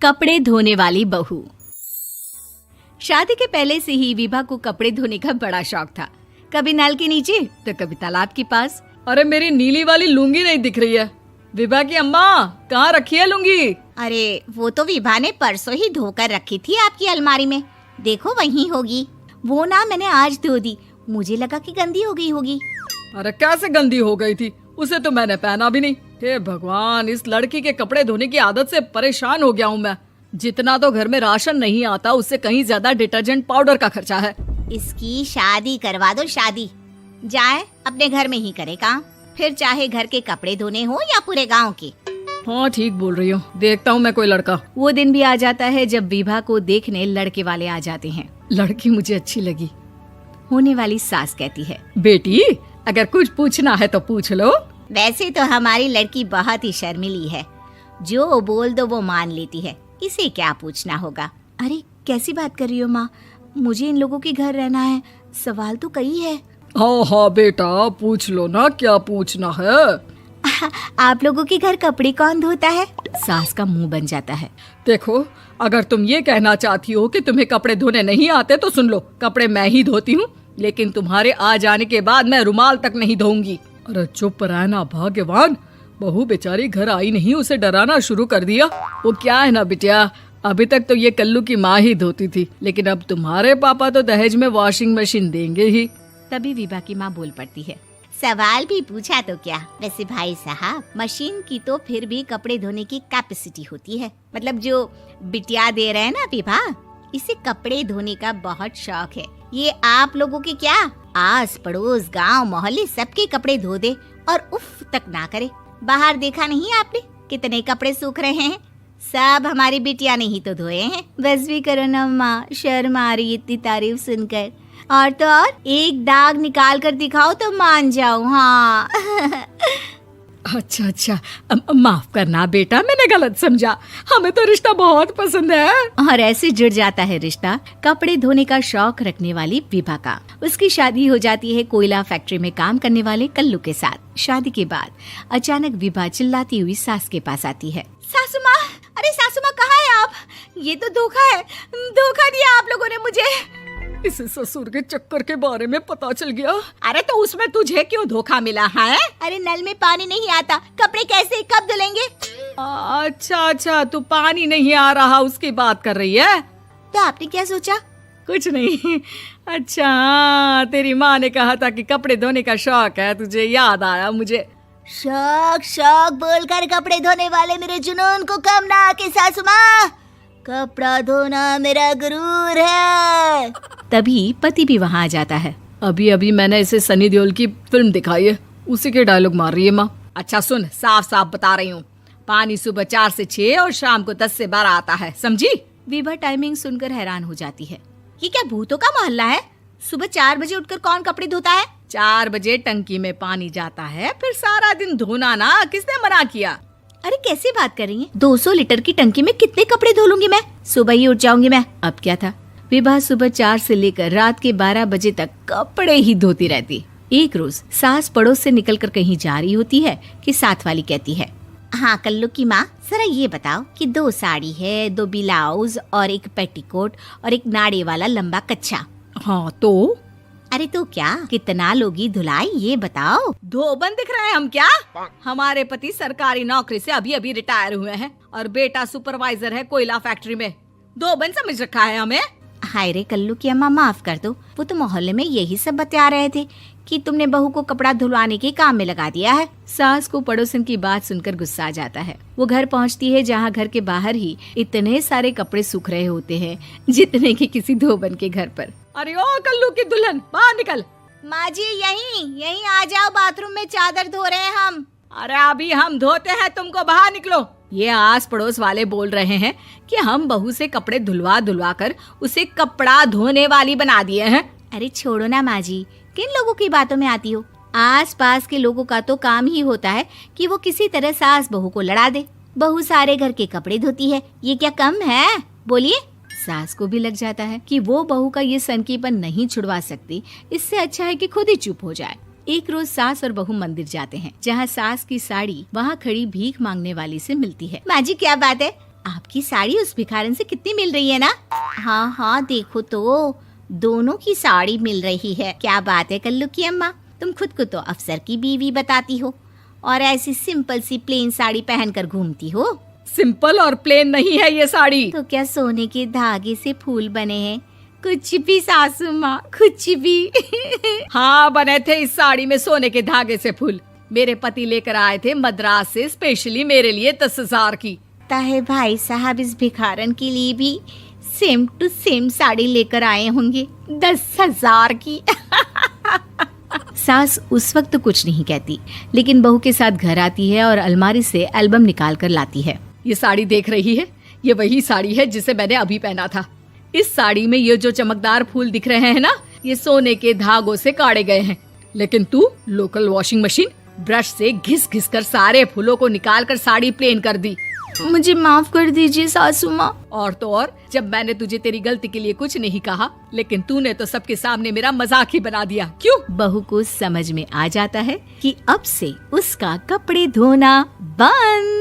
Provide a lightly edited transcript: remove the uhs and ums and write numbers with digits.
कपड़े धोने वाली बहू। शादी के पहले से ही विभा को कपड़े धोने का बड़ा शौक था। कभी नल के नीचे तो कभी तालाब के पास। अरे मेरी नीली वाली लुंगी नहीं दिख रही है। विभा की अम्मा, कहाँ रखी है लुंगी? अरे वो तो विभा ने परसों ही धोकर रखी थी आपकी अलमारी में, देखो वहीं होगी। वो ना मैंने आज धो दी, मुझे लगा कि गंदी हो गई होगी। अरे कैसे गंदी हो गई थी? उसे तो मैंने पहना भी नहीं। हे भगवान, इस लड़की के कपड़े धोने की आदत से परेशान हो गया हूँ मैं। जितना तो घर में राशन नहीं आता, उससे कहीं ज्यादा डिटर्जेंट पाउडर का खर्चा है। इसकी शादी करवा दो, शादी। जाए अपने घर में ही करे काम, फिर चाहे घर के कपड़े धोने हो या पूरे गांव के। हाँ ठीक बोल रही हूँ, देखता हूँ मैं कोई लड़का। वो दिन भी आ जाता है जब विभा को देखने लड़के वाले आ जाते हैं। लड़की मुझे अच्छी लगी। होने वाली सास कहती है, बेटी अगर कुछ पूछना है तो पूछ लो। वैसे तो हमारी लड़की बहुत ही शर्मीली है, जो बोल दो वो मान लेती है, इसे क्या पूछना होगा। अरे कैसी बात कर रही हो माँ, मुझे इन लोगों के घर रहना है, सवाल तो कई है। हाँ हाँ बेटा, पूछ लो ना, क्या पूछना है। आप लोगों के घर कपड़े कौन धोता है? सास का मुंह बन जाता है। देखो, अगर तुम ये कहना चाहती हो कि तुम्हें कपड़े धोने नहीं आते तो सुन लो, कपड़े मैं ही धोती हूँ, लेकिन तुम्हारे आ जाने के बाद मैं रुमाल तक नहीं धोऊंगी। अरे चुप रहना भाग्यवान, बहू बेचारी घर आई नहीं, उसे डराना शुरू कर दिया। वो क्या है ना बिटिया, अभी तक तो ये कल्लू की माँ ही धोती थी, लेकिन अब तुम्हारे पापा तो दहेज में वॉशिंग मशीन देंगे ही। तभी विभा की माँ बोल पड़ती है, सवाल भी पूछा तो क्या। वैसे भाई साहब, मशीन की तो फिर भी कपड़े धोने की कैपेसिटी होती है। मतलब जो बिटिया दे रहे हैं ना विभा, इसे कपड़े धोने का बहुत शौक है। ये आप लोगों के क्या, आस पड़ोस गांव मोहल्ले सबके कपड़े धो दे और उफ तक ना करे। बाहर देखा नहीं आपने कितने कपड़े सूख रहे हैं? सब हमारी बिटिया ने ही तो धोए हैं। बस भी करो ना माँ, शर्म आ रही इतनी तारीफ सुनकर। और तो और एक दाग निकाल कर दिखाओ तो मान जाओ। हाँ अच्छा, माफ करना बेटा, मैंने गलत समझा। हमें तो रिश्ता बहुत पसंद है। और ऐसे जुड़ जाता है रिश्ता कपड़े धोने का शौक रखने वाली विभा का। उसकी शादी हो जाती है कोयला फैक्ट्री में काम करने वाले कल्लू के साथ। शादी के बाद अचानक विभा चिल्लाती हुई सास के पास आती है। सासू माँ, अरे सासू माँ कहाँ है आप? ये तो धोखा है, धोखा दिया आप लोगों ने मुझे। इसे ससुर के चक्कर के बारे में पता चल गया। अरे तो उसमें तुझे क्यों धोखा मिला है? अरे नल में पानी नहीं आता, कपड़े कैसे कब धुलेंगे? अच्छा, तू पानी नहीं आ रहा उसकी बात कर रही है। तो आपने क्या सोचा? कुछ नहीं। अच्छा, तेरी माँ ने कहा था कि कपड़े धोने का शौक है तुझे, याद आया मुझे। शौक बोलकर कपड़े धोने वाले मेरे जुनून को कम ना आके सासू माँ, कपड़ा धोना मेरा गुरूर है। तभी पति भी वहाँ आ जाता है। अभी मैंने इसे सनी देओल की फिल्म दिखाई है, उसी के डायलॉग मार रही है माँ। अच्छा सुन, साफ साफ बता रही हूँ, पानी सुबह 4 से 6 और शाम को 10 से 12 आता है, समझी? विभा टाइमिंग सुनकर हैरान हो जाती है। ये क्या भूतों का मोहल्ला है? सुबह 4 बजे उठकर कौन कपड़े धोता है? 4 बजे टंकी में पानी जाता है, फिर सारा दिन धोना ना, किसने मना किया? अरे कैसी बात कर रही हैं? 200 लीटर की टंकी में कितने कपड़े धो लूंगी मैं? सुबह ही उठ जाऊंगी मैं। अब क्या था, विभा सुबह 4 से लेकर रात के 12 बजे तक कपड़े ही धोती रहती। एक रोज सास पड़ोस से निकलकर कहीं जा रही होती है कि साथ वाली कहती है, हाँ कल्लू की माँ, जरा ये बताओ कि 2 साड़ी है, 2 ब्लाउज और एक पेटीकोट और एक नाड़े वाला लंबा कच्छा। हाँ तो? अरे तो क्या, कितना लोगी धुलाई ये बताओ। धोबन दिख रहे हैं हम क्या? हमारे पति सरकारी नौकरी से अभी रिटायर हुए हैं और बेटा सुपरवाइजर है कोयला फैक्ट्री में। धोबन समझ रखा है हमें? हाय रे कल्लू की अम्मा, माफ कर दो, वो तो मोहल्ले में यही सब बता रहे थे कि तुमने बहू को कपड़ा धुलवाने के काम में लगा दिया है। सास को पड़ोसन की बात सुनकर गुस्सा आ जाता है। वो घर पहुंचती है जहां घर के बाहर ही इतने सारे कपड़े सूख रहे होते हैं जितने कि किसी धोबन के घर पर। अरे ओ कल्लू की दुल्हन, बाहर निकल। माँ जी यहीं आ जाओ, बाथरूम में चादर धो रहे हैं हम। अरे अभी हम धोते हैं, तुमको बाहर निकलो। ये आस पड़ोस वाले बोल रहे हैं कि हम बहू से कपड़े धुलवा कर उसे कपड़ा धोने वाली बना दिए हैं। अरे छोड़ो ना माँ जी, किन लोगों की बातों में आती हो? आस पास के लोगों का तो काम ही होता है कि वो किसी तरह सास बहू को लड़ा दे। बहू सारे घर के कपड़े धोती है, ये क्या कम है? बोलिए। सास को भी लग जाता है कि वो बहू का ये सनकीपन नहीं छुड़वा सकती, इससे अच्छा है कि खुद ही चुप हो जाए। एक रोज सास और बहू मंदिर जाते हैं, जहाँ सास की साड़ी वहाँ खड़ी भीख मांगने वाली से मिलती है। माँ जी क्या बात है, आपकी साड़ी उस भिखारन से कितनी मिल रही है ना? हाँ हाँ देखो तो, दोनों की साड़ी मिल रही है। क्या बात है कल्लू की अम्मा, तुम खुद को तो अफसर की बीवी बताती हो और ऐसी सिंपल सी प्लेन साड़ी पहनकर घूमती हो। सिंपल और प्लेन नहीं है ये साड़ी। तो क्या सोने के धागे से फूल बने हैं? कुछ भी सासू माँ, कुछ भी। हाँ बने थे इस साड़ी में सोने के धागे से फूल। मेरे पति लेकर आए थे मद्रास से स्पेशली मेरे लिए 10,000 की। ताहे भाई साहब इस भिखारन के लिए भी सेम टू सेम साड़ी लेकर आए होंगे 10,000 की। सास उस वक्त तो कुछ नहीं कहती, लेकिन बहू के साथ घर आती है और अलमारी से एल्बम निकाल कर लाती है। ये साड़ी देख रही है, ये वही साड़ी है जिसे मैंने अभी पहना था। इस साड़ी में ये जो चमकदार फूल दिख रहे हैं ना, ये सोने के धागों से काटे गए हैं। लेकिन तू लोकल वॉशिंग मशीन ब्रश से घिस घिस कर सारे फूलों को निकाल कर साड़ी प्लेन कर दी। मुझे माफ कर दीजिए सासू माँ। और तो और, जब मैंने तुझे तेरी गलती के लिए कुछ नहीं कहा, लेकिन तूने तो सबके सामने मेरा मजाक ही बना दिया। क्यों? बहू को समझ में आ जाता है कि अब से उसका कपड़े धोना बंद।